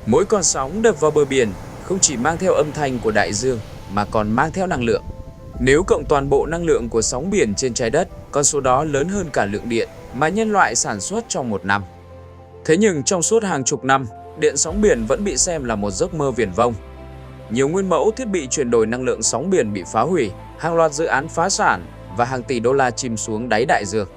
Mỗi con sóng đập vào bờ biển không chỉ mang theo âm thanh của đại dương mà còn mang theo năng lượng. Nếu cộng toàn bộ năng lượng của sóng biển trên trái đất, con số đó lớn hơn cả lượng điện mà nhân loại sản xuất trong một năm. Thế nhưng trong suốt hàng chục năm, điện sóng biển vẫn bị xem là một giấc mơ viển vông. Nhiều nguyên mẫu thiết bị chuyển đổi năng lượng sóng biển bị phá hủy, hàng loạt dự án phá sản và hàng tỷ đô la chìm xuống đáy đại dương.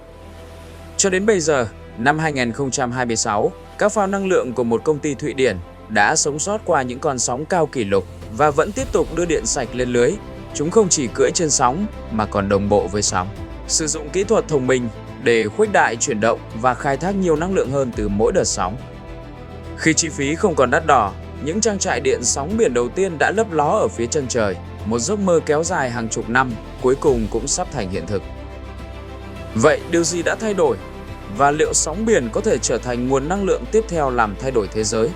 Cho đến bây giờ, năm 2026, các phao năng lượng của một công ty Thụy Điển đã sống sót qua những con sóng cao kỷ lục và vẫn tiếp tục đưa điện sạch lên lưới. Chúng không chỉ cưỡi trên sóng mà còn đồng bộ với sóng, sử dụng kỹ thuật thông minh để khuếch đại chuyển động và khai thác nhiều năng lượng hơn từ mỗi đợt sóng. Khi chi phí không còn đắt đỏ, những trang trại điện sóng biển đầu tiên đã lấp ló ở phía chân trời. Một giấc mơ kéo dài hàng chục năm cuối cùng cũng sắp thành hiện thực. Vậy điều gì đã thay đổi? Và liệu sóng biển có thể trở thành nguồn năng lượng tiếp theo làm thay đổi thế giới?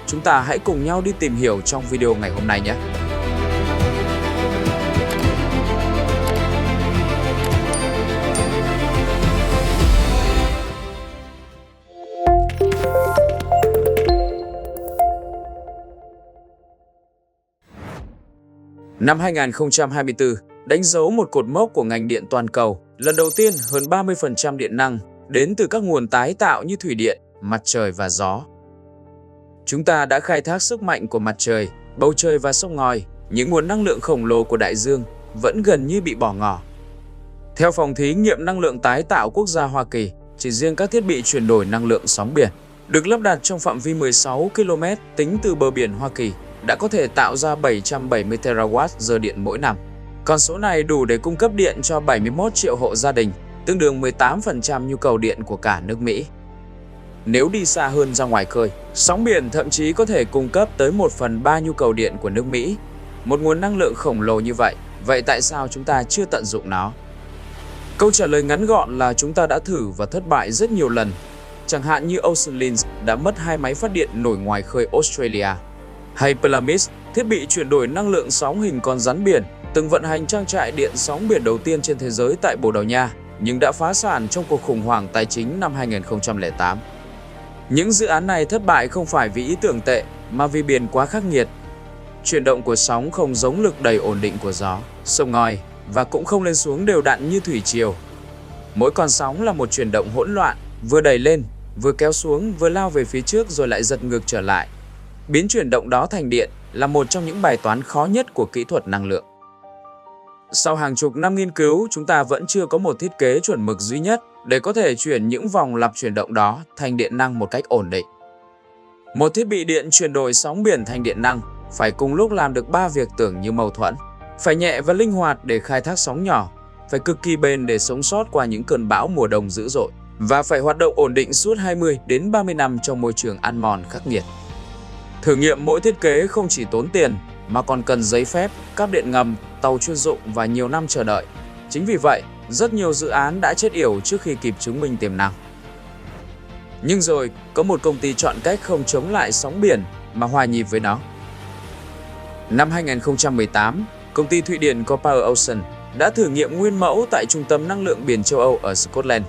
Chúng ta hãy cùng nhau đi tìm hiểu trong video ngày hôm nay nhé! Năm 2024 đánh dấu một cột mốc của ngành điện toàn cầu. Lần đầu tiên, hơn 30% điện năng đến từ các nguồn tái tạo như thủy điện, mặt trời và gió. Chúng ta đã khai thác sức mạnh của mặt trời, bầu trời và sông ngòi. Những nguồn năng lượng khổng lồ của đại dương vẫn gần như bị bỏ ngỏ. Theo Phòng Thí nghiệm Năng lượng Tái tạo Quốc gia Hoa Kỳ, chỉ riêng các thiết bị chuyển đổi năng lượng sóng biển được lắp đặt trong phạm vi 16 km tính từ bờ biển Hoa Kỳ đã có thể tạo ra 770 terawatt-giờ điện mỗi năm. Con số này đủ để cung cấp điện cho 71 triệu hộ gia đình, tương đương 18% nhu cầu điện của cả nước Mỹ. Nếu đi xa hơn ra ngoài khơi, sóng biển thậm chí có thể cung cấp tới 1/3 nhu cầu điện của nước Mỹ. Một nguồn năng lượng khổng lồ như vậy tại sao chúng ta chưa tận dụng nó? Câu trả lời ngắn gọn là chúng ta đã thử và thất bại rất nhiều lần. Chẳng hạn như Ocean Link đã mất 2 máy phát điện nổi ngoài khơi Australia. Hay Pelamis, thiết bị chuyển đổi năng lượng sóng hình con rắn biển, từng vận hành trang trại điện sóng biển đầu tiên trên thế giới tại Bồ Đào Nha, nhưng đã phá sản trong cuộc khủng hoảng tài chính năm 2008. Những dự án này thất bại không phải vì ý tưởng tệ, mà vì biển quá khắc nghiệt. Chuyển động của sóng không giống lực đẩy ổn định của gió, sông ngòi và cũng không lên xuống đều đặn như thủy triều. Mỗi con sóng là một chuyển động hỗn loạn, vừa đẩy lên, vừa kéo xuống, vừa lao về phía trước rồi lại giật ngược trở lại. Biến chuyển động đó thành điện là một trong những bài toán khó nhất của kỹ thuật năng lượng. Sau hàng chục năm nghiên cứu, chúng ta vẫn chưa có một thiết kế chuẩn mực duy nhất để có thể chuyển những vòng lặp chuyển động đó thành điện năng một cách ổn định. Một thiết bị điện chuyển đổi sóng biển thành điện năng phải cùng lúc làm được 3 việc tưởng như mâu thuẫn. Phải nhẹ và linh hoạt để khai thác sóng nhỏ, phải cực kỳ bền để sống sót qua những cơn bão mùa đông dữ dội, và phải hoạt động ổn định suốt 20 đến 30 năm trong môi trường ăn mòn khắc nghiệt. Thử nghiệm mỗi thiết kế không chỉ tốn tiền mà còn cần giấy phép, cáp điện ngầm, tàu chuyên dụng và nhiều năm chờ đợi. Chính vì vậy, rất nhiều dự án đã chết yểu trước khi kịp chứng minh tiềm năng. Nhưng rồi, có một công ty chọn cách không chống lại sóng biển mà hòa nhịp với nó. Năm 2018, công ty Thụy Điển Power Ocean đã thử nghiệm nguyên mẫu tại Trung tâm Năng lượng Biển châu Âu ở Scotland.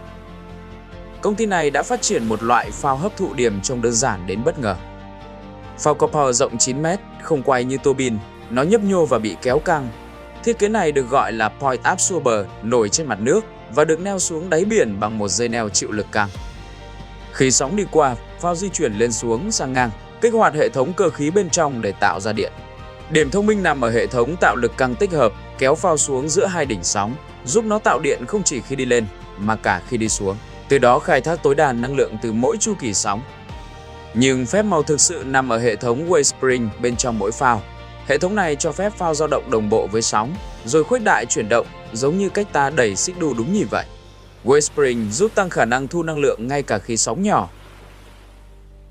Công ty này đã phát triển một loại phao hấp thụ điểm trông đơn giản đến bất ngờ. Phao Copper rộng 9 mét, không quay như tua bin, nó nhấp nhô và bị kéo căng. Thiết kế này được gọi là Point Absorber, nổi trên mặt nước và được neo xuống đáy biển bằng một dây neo chịu lực căng. Khi sóng đi qua, phao di chuyển lên xuống sang ngang, kích hoạt hệ thống cơ khí bên trong để tạo ra điện. Điểm thông minh nằm ở hệ thống tạo lực căng tích hợp, kéo phao xuống giữa hai đỉnh sóng, giúp nó tạo điện không chỉ khi đi lên mà cả khi đi xuống. Từ đó khai thác tối đa năng lượng từ mỗi chu kỳ sóng. Nhưng phép màu thực sự nằm ở hệ thống Wavespring bên trong mỗi phao. Hệ thống này cho phép phao dao động đồng bộ với sóng, rồi khuếch đại chuyển động giống như cách ta đẩy xích đu đúng nhịp vậy. Wavespring giúp tăng khả năng thu năng lượng ngay cả khi sóng nhỏ.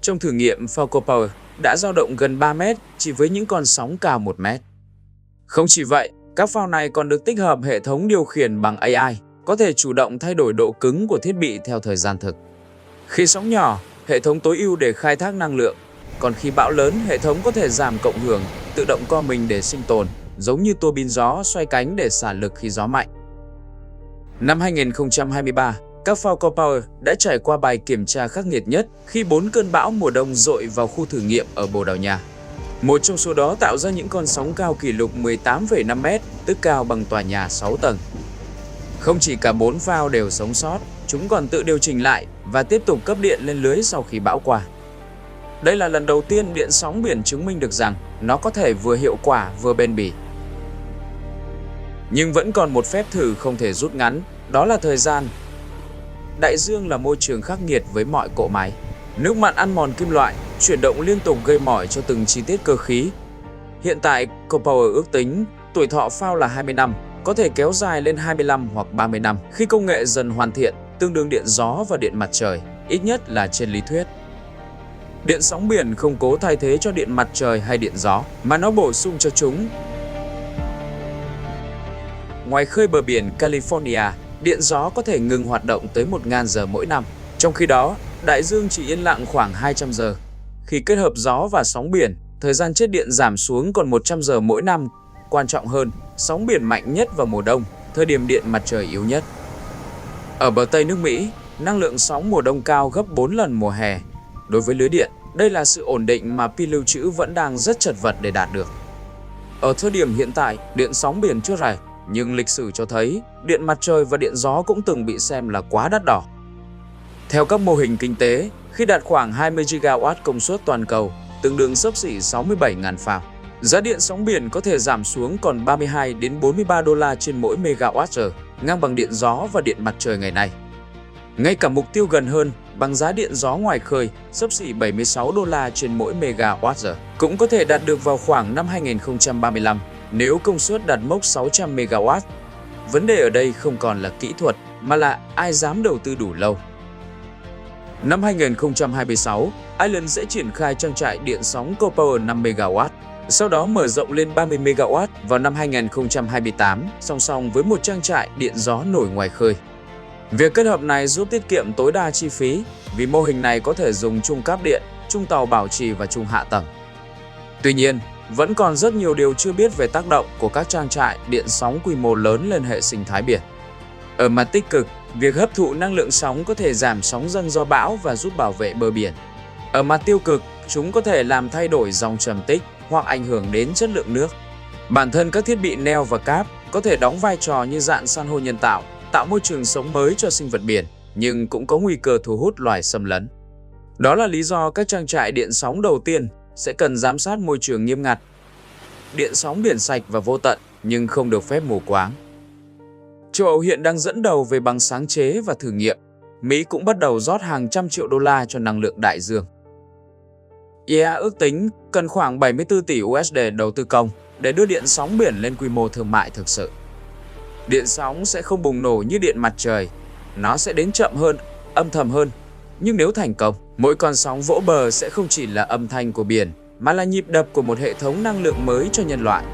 Trong thử nghiệm, phao Copper đã dao động gần 3 mét chỉ với những con sóng cao 1 mét. Không chỉ vậy, các phao này còn được tích hợp hệ thống điều khiển bằng AI, có thể chủ động thay đổi độ cứng của thiết bị theo thời gian thực. Khi sóng nhỏ, hệ thống tối ưu để khai thác năng lượng, còn khi bão lớn, hệ thống có thể giảm cộng hưởng, tự động co mình để sinh tồn, giống như tua bin gió xoay cánh để xả lực khi gió mạnh. Năm 2023, Các phao Copower đã trải qua bài kiểm tra khắc nghiệt nhất khi 4 cơn bão mùa đông dội vào khu thử nghiệm ở Bồ Đào Nha. Một trong số đó tạo ra những con sóng cao kỷ lục 18,5 mét, tức cao bằng tòa nhà 6 tầng. Không chỉ cả 4 phao đều sống sót, chúng còn tự điều chỉnh lại và tiếp tục cấp điện lên lưới sau khi bão qua. Đây là lần đầu tiên điện sóng biển chứng minh được rằng nó có thể vừa hiệu quả vừa bền bỉ. Nhưng vẫn còn một phép thử không thể rút ngắn, đó là thời gian. Đại dương là môi trường khắc nghiệt với mọi cỗ máy. Nước mặn ăn mòn kim loại, chuyển động liên tục gây mỏi cho từng chi tiết cơ khí. Hiện tại, Copower ước tính tuổi thọ phao là 20 năm, có thể kéo dài lên 25 hoặc 30 năm khi công nghệ dần hoàn thiện, tương đương điện gió và điện mặt trời, ít nhất là trên lý thuyết. Điện sóng biển không cố thay thế cho điện mặt trời hay điện gió, mà nó bổ sung cho chúng. Ngoài khơi bờ biển California, điện gió có thể ngừng hoạt động tới 1.000 giờ mỗi năm. Trong khi đó, đại dương chỉ yên lặng khoảng 200 giờ. Khi kết hợp gió và sóng biển, thời gian chết điện giảm xuống còn 100 giờ mỗi năm. Quan trọng hơn, sóng biển mạnh nhất vào mùa đông, thời điểm điện mặt trời yếu nhất. Ở bờ Tây nước Mỹ, năng lượng sóng mùa đông cao gấp 4 lần mùa hè. Đối với lưới điện, đây là sự ổn định mà pin lưu trữ vẫn đang rất chật vật để đạt được. Ở thời điểm hiện tại, điện sóng biển chưa rẻ, nhưng lịch sử cho thấy điện mặt trời và điện gió cũng từng bị xem là quá đắt đỏ. Theo các mô hình kinh tế, khi đạt khoảng 20 gigawatt công suất toàn cầu, tương đương xấp xỉ 67.000 phao, giá điện sóng biển có thể giảm xuống còn 32 đến 43 đô la trên mỗi megawatt-giờ, ngang bằng điện gió và điện mặt trời ngày nay. Ngay cả mục tiêu gần hơn, bằng giá điện gió ngoài khơi, xấp xỉ 76 đô la trên mỗi megawatt-giờ, cũng có thể đạt được vào khoảng năm 2035 nếu công suất đạt mốc 600 megawatt. Vấn đề ở đây không còn là kỹ thuật, mà là ai dám đầu tư đủ lâu. Năm 2026, Ireland sẽ triển khai trang trại điện sóng Copower 5 MW, sau đó mở rộng lên 30 MW vào năm 2028, song song với một trang trại điện gió nổi ngoài khơi. Việc kết hợp này giúp tiết kiệm tối đa chi phí, vì mô hình này có thể dùng chung cáp điện, chung tàu bảo trì và chung hạ tầng. Tuy nhiên, vẫn còn rất nhiều điều chưa biết về tác động của các trang trại điện sóng quy mô lớn lên hệ sinh thái biển. Ở mặt tích cực, việc hấp thụ năng lượng sóng có thể giảm sóng dâng do bão và giúp bảo vệ bờ biển. Ở mặt tiêu cực, chúng có thể làm thay đổi dòng trầm tích hoặc ảnh hưởng đến chất lượng nước. Bản thân các thiết bị neo và cáp có thể đóng vai trò như dạng san hô nhân tạo, tạo môi trường sống mới cho sinh vật biển, nhưng cũng có nguy cơ thu hút loài xâm lấn. Đó là lý do các trang trại điện sóng đầu tiên sẽ cần giám sát môi trường nghiêm ngặt. Điện sóng biển sạch và vô tận, nhưng không được phép mù quáng. Châu Âu hiện đang dẫn đầu về bằng sáng chế và thử nghiệm. Mỹ cũng bắt đầu rót hàng trăm triệu đô la cho năng lượng đại dương. IEA ước tính cần khoảng 74 tỷ USD đầu tư công để đưa điện sóng biển lên quy mô thương mại thực sự. Điện sóng sẽ không bùng nổ như điện mặt trời, nó sẽ đến chậm hơn, âm thầm hơn. Nhưng nếu thành công, mỗi con sóng vỗ bờ sẽ không chỉ là âm thanh của biển, mà là nhịp đập của một hệ thống năng lượng mới cho nhân loại.